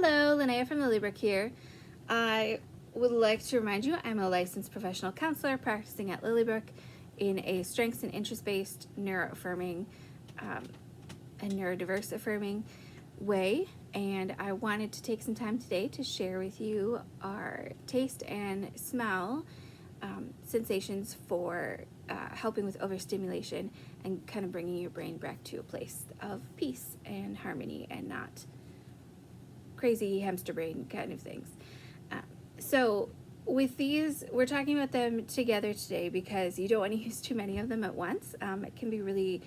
Hello, Linnea from Lilybrook here. I would like to remind you I'm a licensed professional counselor practicing at Lilybrook in a strengths and interest-based neuroaffirming and neurodiverse affirming way, and I wanted to take some time today to share with you our taste and smell sensations for helping with overstimulation and kind of bringing your brain back to a place of peace and harmony and not crazy hamster brain kind of things. So with these, we're talking about them together today because you don't want to use too many of them at once. It can be really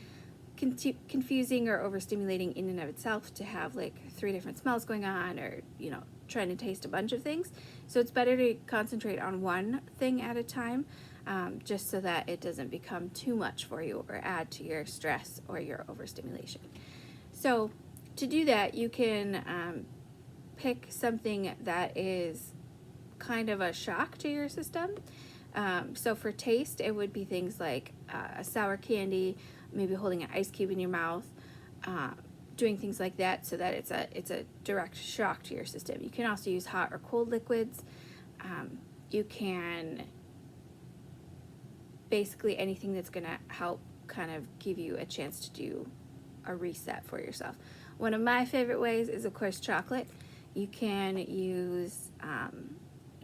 confusing or overstimulating in and of itself to have like 3 different smells going on, or trying to taste a bunch of things. So it's better to concentrate on one thing at a time, just so that it doesn't become too much for you or add to your stress or your overstimulation. So to do that, you can pick something that is kind of a shock to your system. So for taste, it would be things like a sour candy, maybe holding an ice cube in your mouth, doing things like that so that it's a direct shock to your system. You can also use hot or cold liquids. You can basically anything that's going to help kind of give you a chance to do a reset for yourself. One of my favorite ways is, of course, chocolate. You can use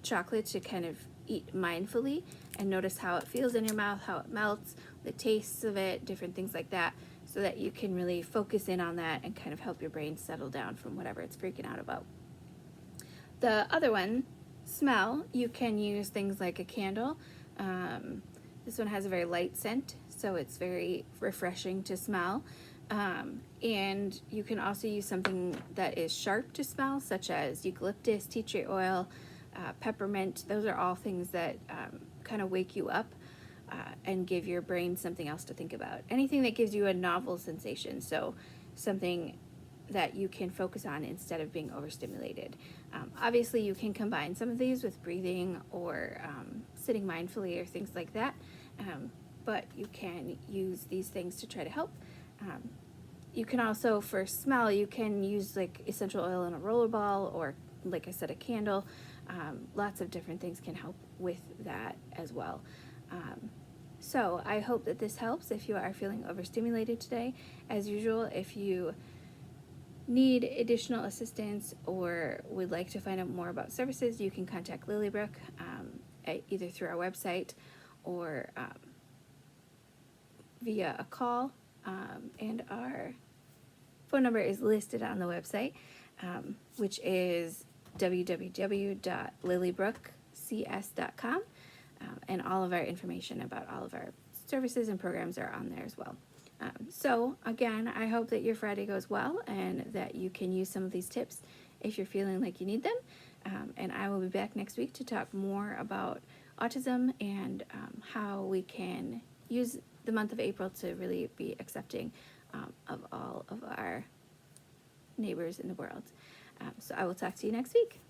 chocolate to kind of eat mindfully and notice how it feels in your mouth, how it melts, the tastes of it, different things like that, so that you can really focus in on that and kind of help your brain settle down from whatever it's freaking out about. The other one, smell, you can use things like a candle. This one has a very light scent, so it's very refreshing to smell. And you can also use something that is sharp to smell, such as eucalyptus, tea tree oil, peppermint. Those are all things that kind of wake you up and give your brain something else to think about. Anything that gives you a novel sensation, so something that you can focus on instead of being overstimulated. Obviously, you can combine some of these with breathing or sitting mindfully or things like that, but you can use these things to try to help. You can also, for smell, you can use like essential oil in a roller ball, or like I said, a candle. Lots of different things can help with that as well. So I hope that this helps if you are feeling overstimulated today. As usual, if you need additional assistance or would like to find out more about services, you can contact Lilybrook either through our website or via a call. And our phone number is listed on the website, which is www.lilybrookcs.com, and all of our information about all of our services and programs are on there as well. So again, I hope that your Friday goes well and that you can use some of these tips if you're feeling like you need them. And I will be back next week to talk more about autism and how we can use the month of April to really be accepting of all of our neighbors in the world. So I will talk to you next week.